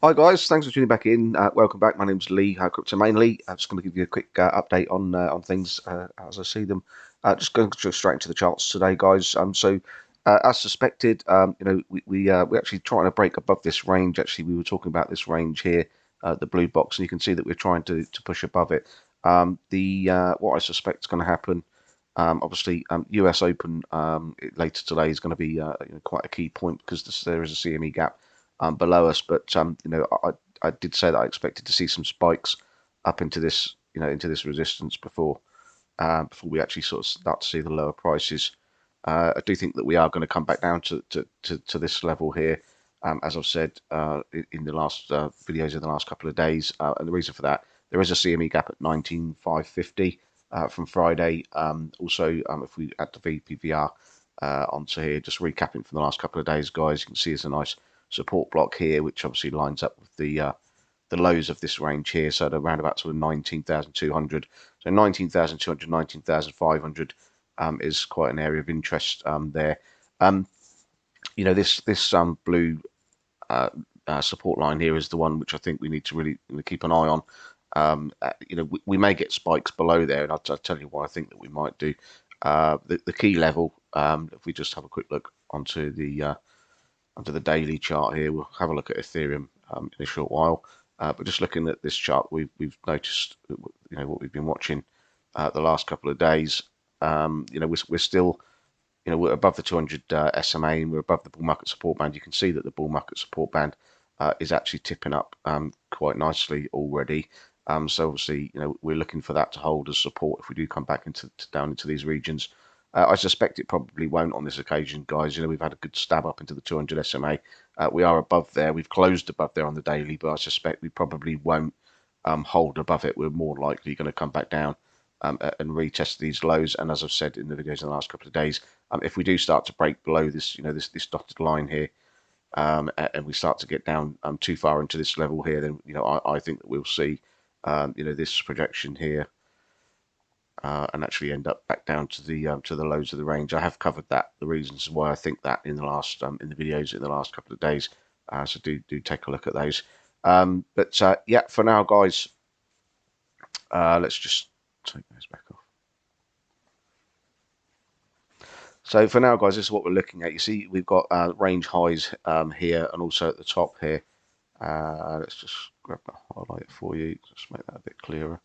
Hi guys, thanks for tuning back in. Welcome back. My name's Lee, Crypto Mainly. I'm just going to give you a quick update on things as I see them. Just going straight into the charts today, guys. As suspected, we're actually trying to break above this range. Actually, we were talking about this range here, the blue box, and you can see that we're trying to push above it. What I suspect is going to happen. Obviously, US Open later today is going to be quite a key point because there is a CME gap below us. But I did say that I expected to see some spikes up into this into this resistance before we actually sort of start to see the lower prices. I do think that we are going to come back down to this level here, as I've said in the last videos in the last couple of days. And the reason for that, there is a CME gap at 19,550 from Friday. If we add the VPVR onto here, just recapping from the last couple of days, guys, you can see it's a nice support block here, which obviously lines up with the lows of this range here, so at around about sort of 19,200. So 19,200, 19,500 is quite an area of interest there. This blue support line here is the one which I think we need to really keep an eye on. We may get spikes below there, and I'll tell you why I think that we might do. The key level, if we just have a quick look onto the daily chart here, we'll have a look at Ethereum in a short while. But just looking at this chart, we've noticed what we've been watching the last couple of days. We're still we're above the 200 SMA, and we're above the bull market support band. You can see that the bull market support band is actually tipping up quite nicely already. So obviously, we're looking for that to hold as support if we do come back down into these regions. I suspect it probably won't on this occasion, guys. We've had a good stab up into the 200 SMA. We are above there. We've closed above there on the daily, but I suspect we probably won't hold above it. We're more likely going to come back down and retest these lows. And as I've said in the videos in the last couple of days, if we do start to break below this, this dotted line here, and we start to get down too far into this level here, then I think that we'll see this projection here and actually end up back down to the lows of the range. I have covered the reasons why I think that in the last in the videos in the last couple of days. So do take a look at those. Yeah, for now, guys, let's just take those back off. So for now, guys, this is what we're looking at. You see, we've got range highs here and also at the top here. Let's just grab the highlight for you, just make that a bit clearer.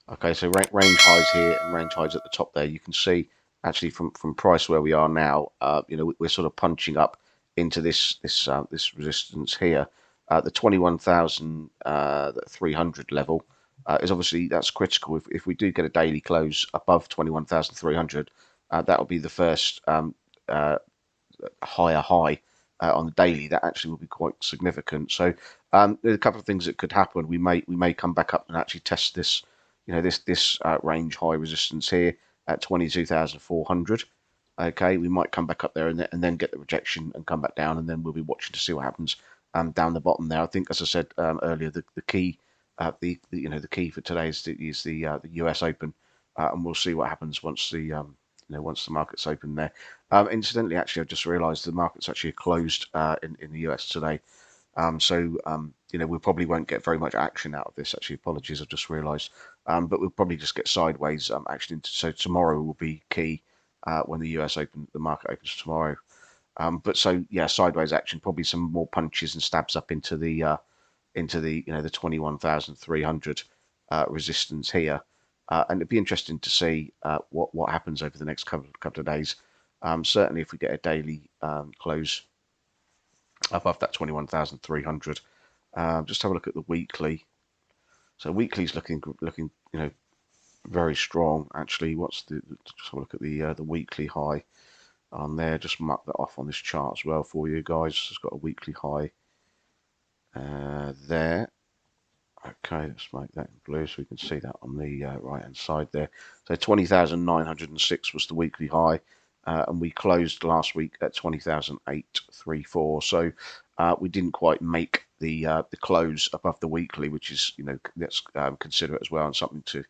Okay, so range highs here and range highs at the top there. You can see actually from price where we are now, we're sort of punching up into this resistance here. The 21,300 level is obviously that's critical. If we do get a daily close above 21,300, that will be the first higher high on the daily. That actually will be quite significant. So there's a couple of things that could happen. We may come back up and actually test this this range high resistance here at 22,400. Okay, we might come back up there and then get the rejection and come back down, and then we'll be watching to see what happens down the bottom there. I think, as I said earlier, the key the key for today is the US Open, and we'll see what happens once the once the market's open there. Incidentally, actually, I've just realised the market's actually closed in the US today. We probably won't get very much action out of this. Actually, apologies, I've just realised. But we'll probably just get sideways action. So tomorrow will be key when the US Open, the market opens tomorrow. Sideways action, probably some more punches and stabs up into the the 21,300 resistance here. And it'd be interesting to see what happens over the next couple of days. Certainly, if we get a daily close above that 21,300. Just have a look at the weekly. So weekly's looking very strong actually. Just have a look at the weekly high on there. Just mark that off on this chart as well for you guys. It's got a weekly high there. Okay, let's make that in blue so we can see that on the right hand side there. So 20,906 was the weekly high. And we closed last week at 20,834. So we didn't quite make the close above the weekly, which is let's consider it as well and something to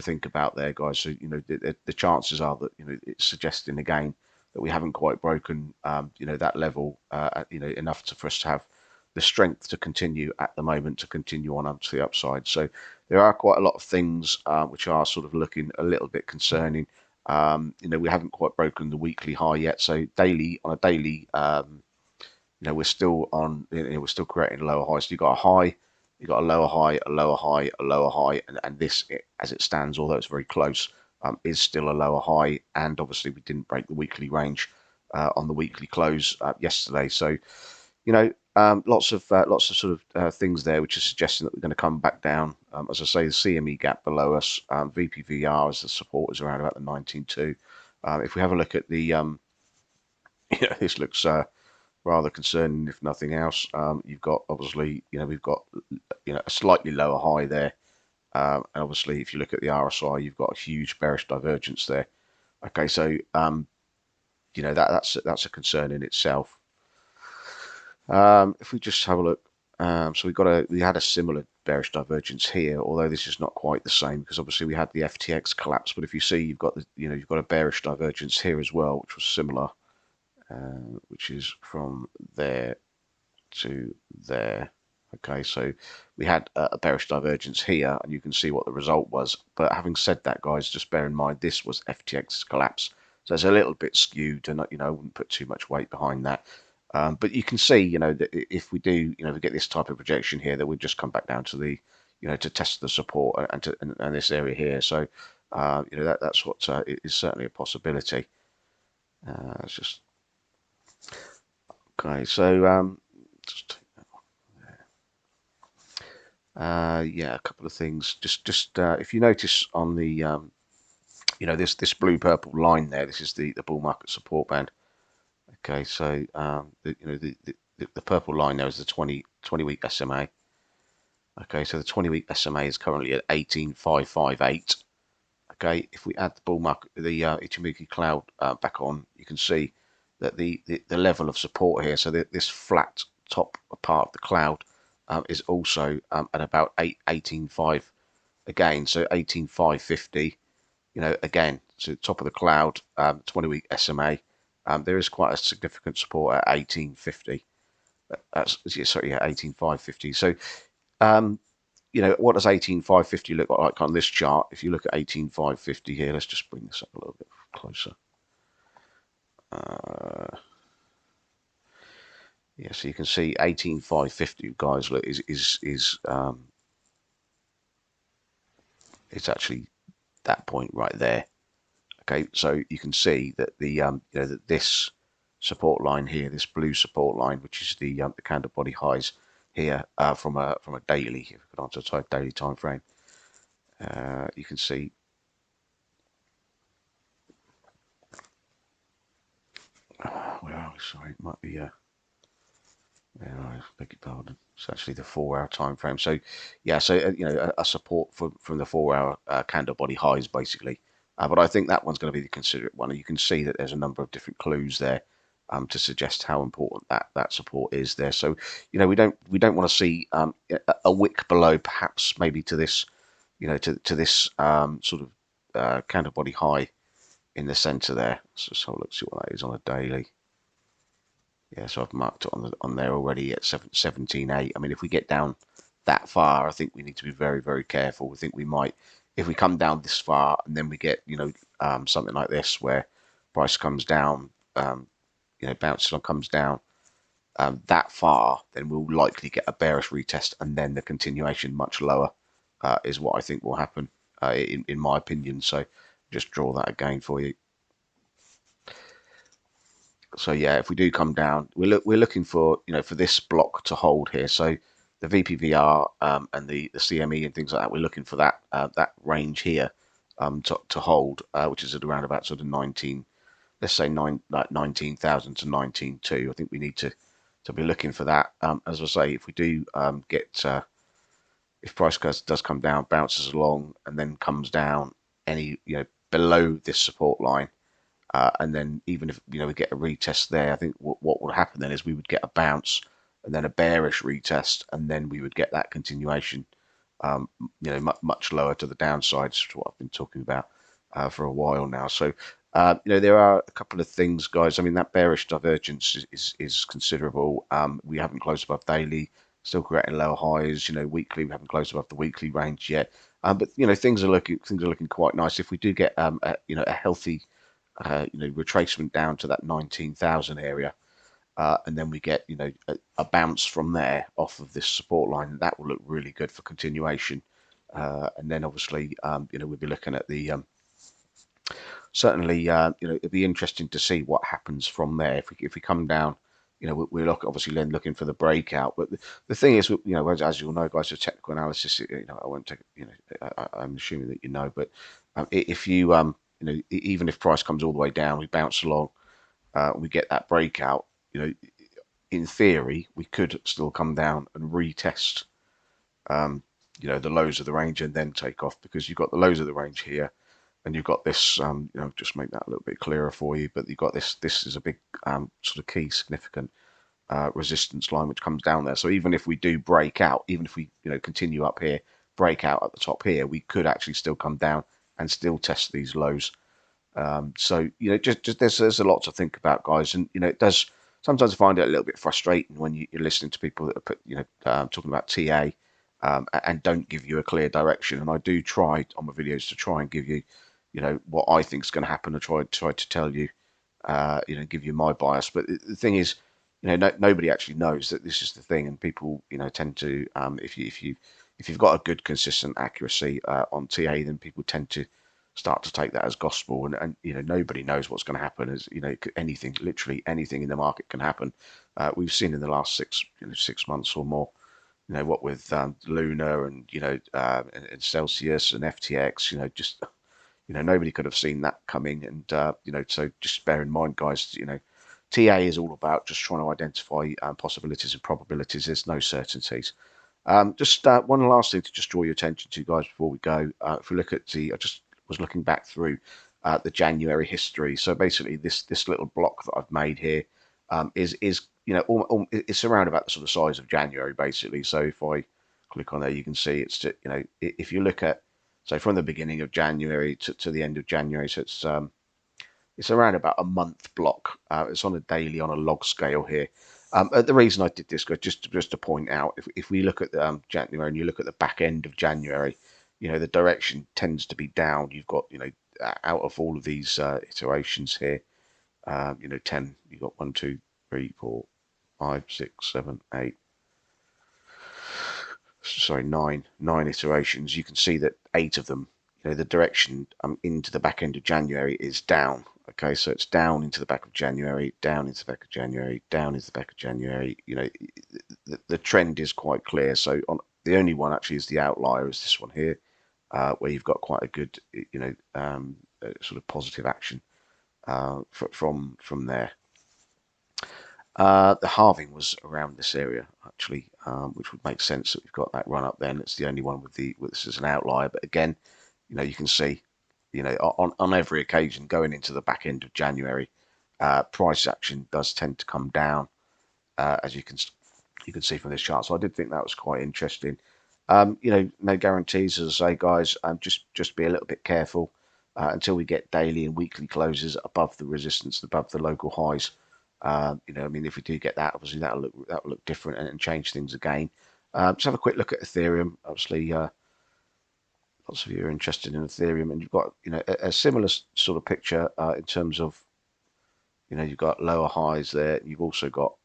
think about there, guys. So the chances are that it's suggesting again that we haven't quite broken, that level, enough for us to have the strength to continue at the moment, to continue on up to the upside. So there are quite a lot of things which are sort of looking a little bit concerning. We haven't quite broken the weekly high yet. So on a daily, we're still on, we're still creating lower highs. So you've got a high, you've got a lower high, a lower high, a lower high, and this, as it stands, although it's very close, is still a lower high. And obviously, we didn't break the weekly range on the weekly close yesterday. So, lots of sort of things there, which is suggesting that we're going to come back down. As I say, the CME gap below us, VPVR as the support is around about the 19.2. If we have a look at the, this looks rather concerning, if nothing else. You've got obviously, we've got a slightly lower high there, and obviously, if you look at the RSI, you've got a huge bearish divergence there. Okay, so that's a concern in itself. If we just have a look, so we had a similar bearish divergence here, although this is not quite the same because obviously we had the FTX collapse. But if you see, you've got a bearish divergence here as well, which was similar, which is from there to there. Okay, so we had a bearish divergence here, and you can see what the result was. But having said that, guys, just bear in mind this was FTX's collapse, so it's a little bit skewed, and I wouldn't put too much weight behind that. But you can see, that if we do, we get this type of projection here, that we'll just come back down to the, to test the support and this area here. So, that's what is certainly a possibility. It's just okay. So, just yeah, a couple of things. Just if you notice on the this blue purple line there, this is the bull market support band. Okay, so the purple line there is the 20 week SMA. Okay, so the 20-week SMA is currently at 18,558. Okay, if we add the bull market, the Ichimoku cloud back on, you can see that the level of support here, so this flat top part of the cloud is also at about 18,500 again, so 18,550. Again, so top of the cloud, 20-week SMA. There is quite a significant support at 1850. Sorry, yeah, 18,550. So, what does 18,550 look like on this chart? If you look at 18,550 here, let's just bring this up a little bit closer. Yeah, so you can see 18,550, guys. Look, it's actually that point right there. Okay, so you can see that that this support line here, this blue support line, which is the candle body highs here from a daily, if we go on to type daily time frame, you can see where are we? Sorry, it might be I beg your pardon. It's actually the 4 hour time frame. So yeah, so a support from the 4 hour candle body highs basically. But I think that one's going to be the considerate one. And you can see that there's a number of different clues there to suggest how important that support is there. So we don't want to see a wick below, perhaps maybe to this to this sort of candle body high in the center there. So let's see what that is on a daily. Yeah, so I've marked it on there already at 17.8. I mean, if we get down that far, I think we need to be very, very careful. I think we might, if we come down this far and then we get, something like this where price comes down, bounces on, comes down that far, then we'll likely get a bearish retest and then the continuation much lower is what I think will happen in my opinion. So just draw that again for you. So yeah, if we do come down, we're looking for for this block to hold here. So the VPVR and the CME and things like that, we're looking for that that range here to hold, which is at around about sort of 19, let's say 19,000 to 19,200. I think we need to be looking for that. As I say, if we do get if price does come down, bounces along, and then comes down any below this support line. And then even if we get a retest there, I think what would happen then is we would get a bounce and then a bearish retest, and then we would get that continuation, much lower to the downside, which is what I've been talking about for a while now. So There are a couple of things, guys. I mean, that bearish divergence is considerable. We haven't closed above daily, still creating lower highs. Weekly we haven't closed above the weekly range yet. But things are looking quite nice. If we do get a healthy retracement down to that 19,000 area, and then we get a bounce from there off of this support line, that will look really good for continuation. And then obviously we'll be looking at the certainly, it'd be interesting to see what happens from there. If we come down, we're obviously then looking for the breakout. But the thing is, as you'll know, guys, with technical analysis, I won't take, I'm assuming that but if you, even if price comes all the way down, we bounce along, we get that breakout, in theory, we could still come down and retest, the lows of the range and then take off, because you've got the lows of the range here, and you've got this, just make that a little bit clearer for you, but you've got this is a big sort of key significant resistance line which comes down there. So even if we do break out, even if we continue up here, break out at the top here, we could actually still come down and still test these lows. So just there's a lot to think about, guys, and it does sometimes I find it a little bit frustrating when you're listening to people that are talking about TA, and don't give you a clear direction. And I do try on my videos to try and give you, what I think is going to happen. I try to tell you, give you my bias. But the thing is, nobody actually knows that this is the thing, and people, tend to, if you've got a good consistent accuracy on TA, then people tend to start to take that as gospel, and nobody knows what's going to happen. As anything, literally anything in the market can happen. We've seen in the last 6 months or more, what with Luna and and Celsius and FTX, just nobody could have seen that coming. And so just bear in mind, guys, TA is all about just trying to identify possibilities and probabilities. There's no certainties. Just one last thing to just draw your attention to, guys, before we go. If we look at I just was looking back through the January history. So basically, this little block that I've made here is it's around about the sort of size of January, basically. So if I click on there, you can see it's if you look at, so from the beginning of January to the end of January, so it's around about a month block. It's on a daily, on a log scale here. The reason I did this, guys, just to point out, if we look at January and you look at the back end of January, the direction tends to be down. You've got, out of all of these iterations here, 10, you've got 1, 2, 3, 4, 5, 6, 7, 8. Sorry, nine iterations. You can see that 8 of them, the direction into the back end of January is down. Okay, so it's down into the back of January, down into the back of January, down into the back of January. The trend is quite clear. So the only one actually is the outlier, is this one here, where you've got quite a good, sort of positive action from there. The halving was around this area, actually, which would make sense that we've got that run up there. And it's the only one with this is an outlier. But again, you can see, on every occasion going into the back end of January, price action does tend to come down, as you can see from this chart. So I did think that was quite interesting. No guarantees, as I say, guys. Just be a little bit careful until we get daily and weekly closes above the resistance, above the local highs. I mean, if we do get that, obviously that'll look different and change things again. Just have a quick look at Ethereum. Obviously, lots of you are interested in Ethereum, and you've got a similar sort of picture in terms of you've got lower highs there. You've also got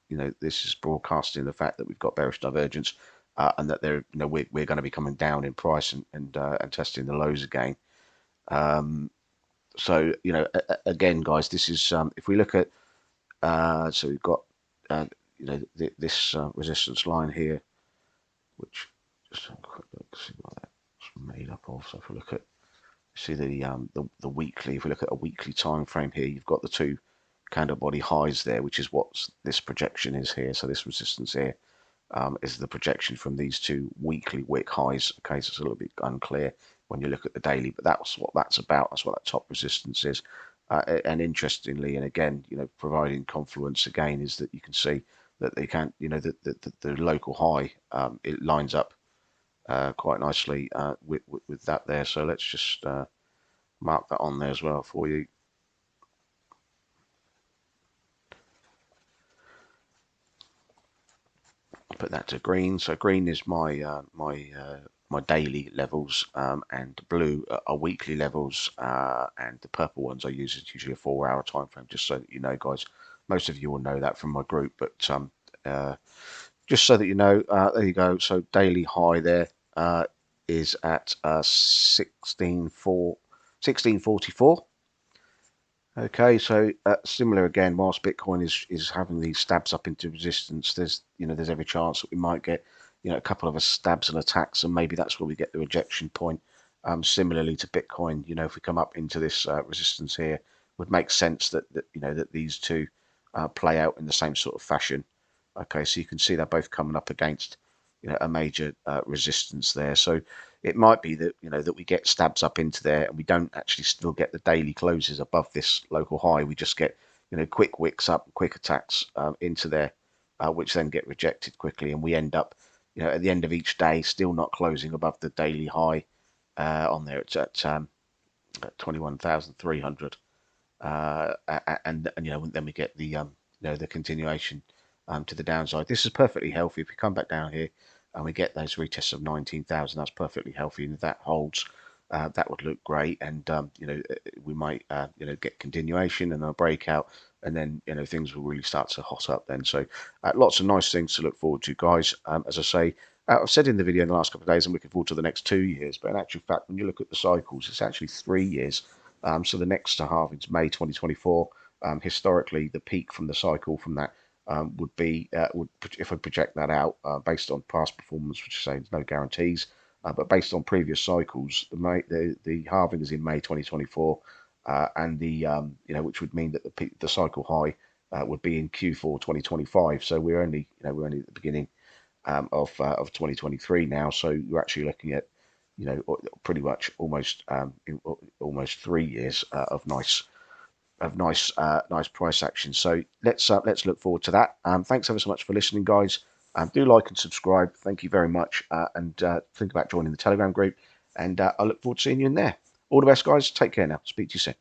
this is broadcasting the fact that we've got bearish divergence, and that we're going to be coming down in price and testing the lows again. So again, guys, this is if we look at so we've got this resistance line here, which just have a quick look, see what that's made up of. So if we look at, see the weekly, if we look at a weekly time frame here, you've got the 2 candle body highs there, which is what this projection is here. So this resistance here is the projection from these 2 weekly wick highs. Okay, so it's a little bit unclear when you look at the daily, but that's what that's about. That's what that top resistance is. And interestingly, and again, providing confluence again, is that you can see that they can, the local high, it lines up quite nicely with that there. So let's just mark that on there as well for you. put that to green. So green is my daily levels, and blue are weekly levels, and the purple ones I use is usually a 4 hour time frame. Just so that you know, guys, most of you will know that from my group, but uh, just so that you know, there you go. So daily high there is at 1644. Okay, so similar again. Whilst Bitcoin is having these stabs up into resistance, there's every chance that we might get a couple of stabs and attacks, and maybe that's where we get the rejection point. Similarly to Bitcoin, if we come up into this resistance here, would make sense that these two play out in the same sort of fashion. Okay, so you can see they're both coming up against a major resistance there. So it might be that we get stabs up into there and we don't actually still get the daily closes above this local high. We just get quick wicks up, quick attacks into there, which then get rejected quickly, and we end up at the end of each day still not closing above the daily high on there. It's at 21,300. And then we get the continuation to the downside. This is perfectly healthy. If we come back down here and we get those retests of 19,000, that's perfectly healthy, and if that holds, that would look great. And we might get continuation and a breakout, and then things will really start to hot up then. So lots of nice things to look forward to, guys. As I say, I've said in the video in the last couple of days, I'm looking forward to the next 2 years, but in actual fact, when you look at the cycles, it's actually 3 years. So the next halving is May 2024. Historically, the peak from the cycle from that would be, if I project that out based on past performance, which is saying no guarantees, but based on previous cycles, the halving is in May 2024, and which would mean that the cycle high would be in Q4 2025. So we're only at the beginning of 2023 now. So we're actually looking at pretty much almost 3 years of nice price action. So let's look forward to that. Thanks ever so much for listening, guys. Do like and subscribe. Thank you very much, and think about joining the Telegram group. And I look forward to seeing you in there. All the best, guys. Take care now. Speak to you soon.